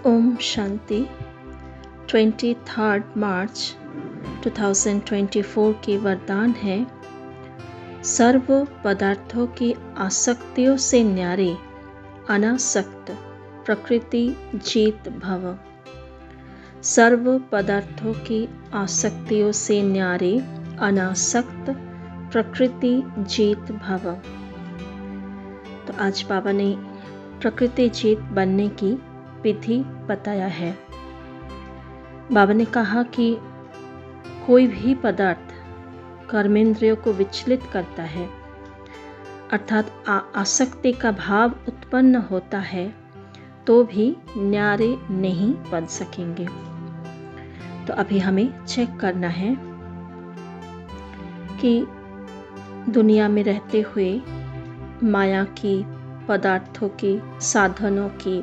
ओम शांति। 23 मार्च 2024 की वरदान है, सर्व पदार्थों की आसक्तियों से न्यारे अनासक्त प्रकृति जीत भव। सर्व पदार्थों की आसक्तियों से न्यारे अनासक्त प्रकृति जीत भव। तो आज बाबा ने प्रकृति जीत बनने की विधि बताया है। बाबा ने कहा कि कोई भी पदार्थ कर्मेंद्रियों को विचलित करता है, अर्थात आसक्ति का भाव उत्पन्न होता है, तो भी न्यारे नहीं बन सकेंगे। तो अभी हमें चेक करना है कि दुनिया में रहते हुए माया की, पदार्थों की, साधनों की,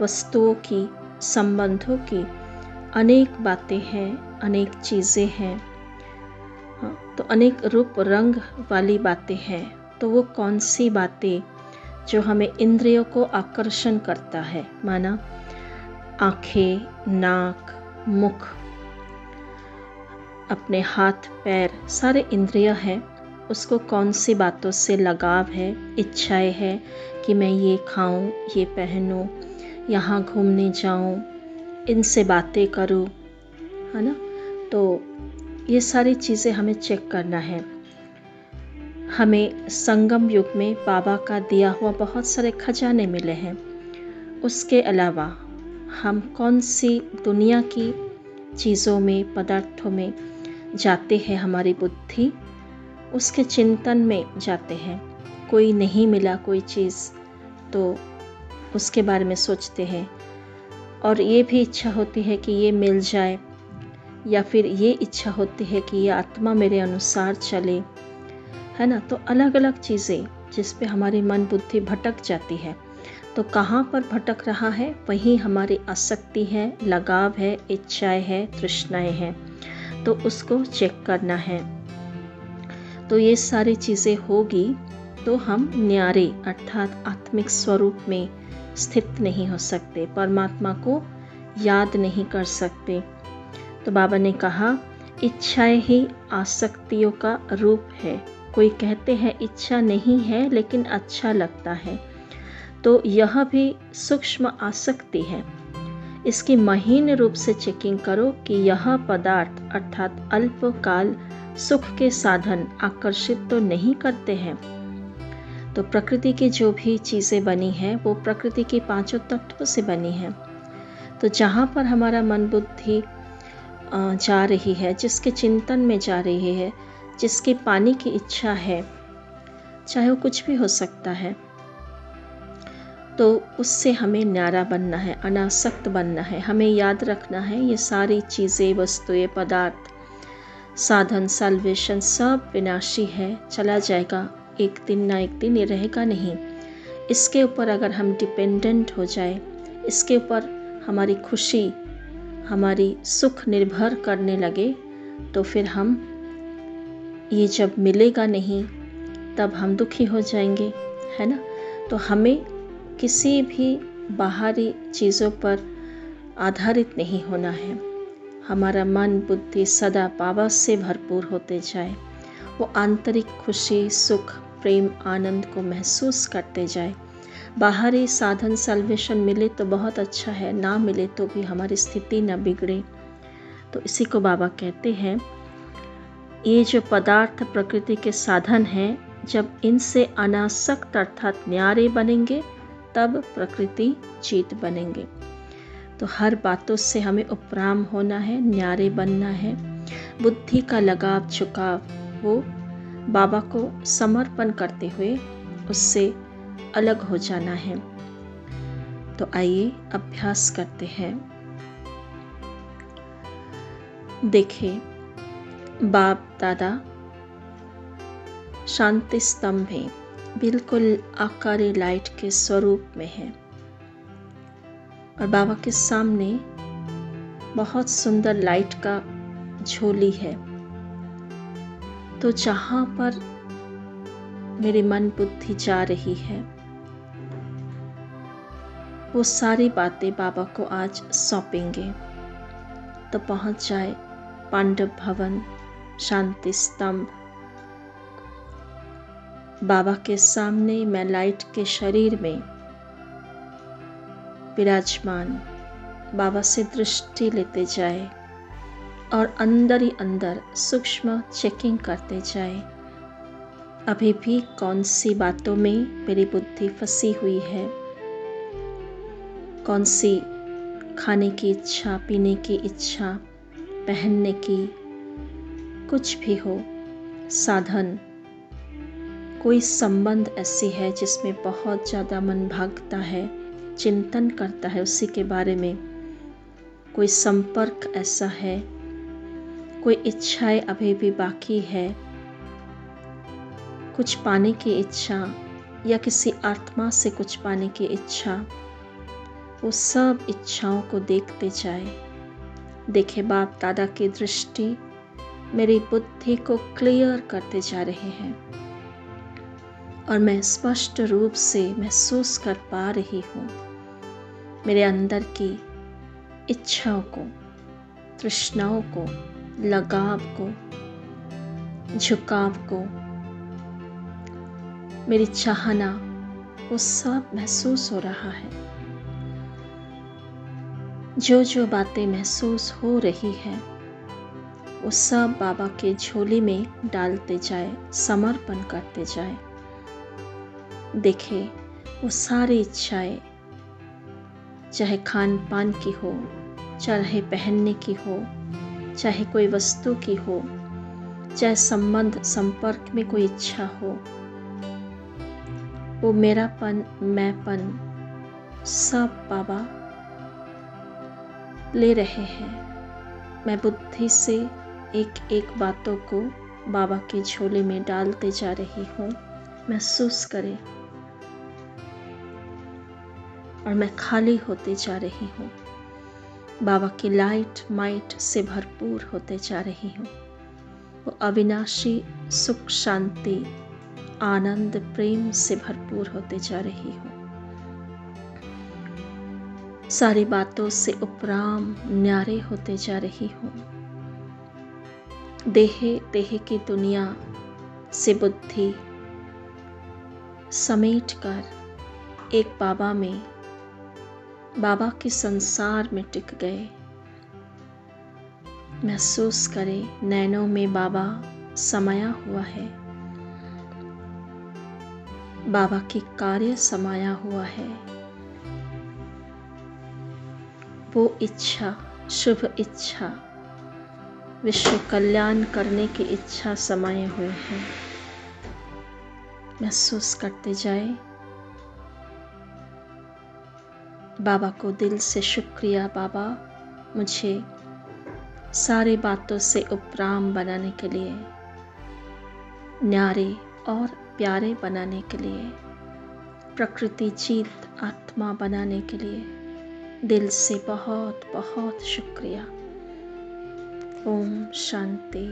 वस्तुओं की, संबंधों की अनेक बातें हैं, अनेक चीज़ें हैं, तो अनेक रूप रंग वाली बातें हैं। तो वो कौन सी बातें जो हमें इंद्रियों को आकर्षण करता है, माना आँखें, नाक, मुख, अपने हाथ पैर, सारे इंद्रिय हैं, उसको कौन सी बातों से लगाव है, इच्छाएं है कि मैं ये खाऊं, ये पहनूं, यहाँ घूमने जाऊं, इनसे बातें करूं, है ना। तो ये सारी चीज़ें हमें चेक करना है। हमें संगम युग में बाबा का दिया हुआ बहुत सारे खजाने मिले हैं। उसके अलावा हम कौन सी दुनिया की चीज़ों में, पदार्थों में जाते हैं, हमारी बुद्धि उसके चिंतन में जाते हैं। कोई नहीं मिला कोई चीज़ तो उसके बारे में सोचते हैं, और ये भी इच्छा होती है कि ये मिल जाए, या फिर ये इच्छा होती है कि ये आत्मा मेरे अनुसार चले, है ना। तो अलग अलग चीज़ें जिस पे हमारी मन बुद्धि भटक जाती है, तो कहाँ पर भटक रहा है, वहीं हमारी आसक्ति है, लगाव है, इच्छाएं है, तृष्णाएं हैं। तो उसको चेक करना है। तो ये सारी चीज़ें होगी तो हम न्यारे अर्थात आत्मिक स्वरूप में स्थित नहीं हो सकते, परमात्मा को याद नहीं कर सकते। तो बाबा ने कहा, इच्छाएं ही आसक्तियों का रूप है। कोई कहते हैं इच्छा नहीं है लेकिन अच्छा लगता है, तो यह भी सूक्ष्म आसक्ति है। इसकी महीन रूप से चेकिंग करो कि यह पदार्थ अर्थात अल्पकाल सुख के साधन आकर्षित तो नहीं करते हैं। तो प्रकृति की जो भी चीज़ें बनी हैं वो प्रकृति के पांचों तत्वों से बनी हैं। तो जहाँ पर हमारा मन बुद्धि जा रही है, जिसके चिंतन में जा रही है, जिसके पाने की इच्छा है, चाहे वो कुछ भी हो सकता है, तो उससे हमें न्यारा बनना है, अनासक्त बनना है। हमें याद रखना है ये सारी चीज़ें, वस्तुएं, पदार्थ, साधन, साल्वेशन सब विनाशी है, चला जाएगा, एक दिन ना एक दिन ये रहेगा नहीं। इसके ऊपर अगर हम डिपेंडेंट हो जाए, इसके ऊपर हमारी खुशी, हमारी सुख निर्भर करने लगे, तो फिर हम ये जब मिलेगा नहीं तब हम दुखी हो जाएंगे, है ना। तो हमें किसी भी बाहरी चीज़ों पर आधारित नहीं होना है। हमारा मन बुद्धि सदा बाबा से भरपूर होते जाए, वो आंतरिक खुशी, सुख, प्रेम, आनंद को महसूस करते जाए। बाहरी साधन साल्वेशन मिले तो बहुत अच्छा है, ना मिले तो भी हमारी स्थिति न बिगड़े। तो इसी को बाबा कहते हैं, ये जो पदार्थ प्रकृति के साधन हैं, जब इनसे अनासक्त अर्थात न्यारे बनेंगे तब प्रकृति जीत बनेंगे। तो हर बातों से हमें उपराम होना है, न्यारे बनना है। बुद्धि का लगाव, झुकाव, वो बाबा को समर्पण करते हुए उससे अलग हो जाना है। तो आइए अभ्यास करते हैं। देखिए, बाप दादा शांति स्तंभ में बिल्कुल आकारी लाइट के स्वरूप में है, और बाबा के सामने बहुत सुंदर लाइट का झोली है। तो जहाँ पर मेरी मन बुद्धि जा रही है, वो सारी बातें बाबा को आज सौंपेंगे तो पहुंच जाए पांडव भवन, शांति स्तंभ। बाबा के सामने मैं लाइट के शरीर में विराजमान बाबा से दृष्टि लेते जाए और अंदर ही अंदर सूक्ष्म चेकिंग करते जाए, अभी भी कौन सी बातों में मेरी बुद्धि फंसी हुई है, कौन सी खाने की इच्छा, पीने की इच्छा, पहनने की, कुछ भी हो साधन, कोई संबंध ऐसी है जिसमें बहुत ज़्यादा मन भागता है, चिंतन करता है उसी के बारे में, कोई संपर्क ऐसा है, कोई इच्छाएं अभी भी बाकी है, कुछ पाने की इच्छा या किसी आत्मा से कुछ पाने की इच्छा, वो सब इच्छाओं को देखते जाए। देखे बाप दादा की दृष्टि मेरी बुद्धि को क्लियर करते जा रहे हैं और मैं स्पष्ट रूप से महसूस कर पा रही हूँ मेरे अंदर की इच्छाओं को, तृष्णाओं को, लगाव को, झुकाव को, मेरी चाहना, वो सब महसूस हो रहा है। जो जो बातें महसूस हो रही है वो सब बाबा के झोली में डालते जाए, समर्पण करते जाए। देखे वो सारी इच्छाएं, चाहे खान पान की हो, चाहे पहनने की हो, चाहे कोई वस्तु की हो, चाहे संबंध संपर्क में कोई इच्छा हो, वो मेरापन, मैंपन सब बाबा ले रहे हैं। मैं बुद्धि से एक एक बातों को बाबा के झोले में डालते जा रही हूँ। महसूस करें और मैं खाली होते जा रही हूँ, बाबा की लाइट माइट से भरपूर होते जा रही हूँ। वो अविनाशी सुख, शांति, आनंद, प्रेम से भरपूर होते जा रही हूँ। सारी बातों से उपराम न्यारे होते जा रही हूँ। देहे देहे की दुनिया से बुद्धि समेट कर एक बाबा में, बाबा के संसार में टिक गए। महसूस करें नैनों में बाबा समाया हुआ है, बाबा की कार्य समाया हुआ है। वो इच्छा, शुभ इच्छा, विश्व कल्याण करने की इच्छा समाये हुए हैं। महसूस करते जाए। बाबा को दिल से शुक्रिया बाबा, मुझे सारी बातों से उपराम बनाने के लिए, न्यारे और प्यारे बनाने के लिए, प्रकृति जीत आत्मा बनाने के लिए दिल से बहुत बहुत शुक्रिया। ओम शांति।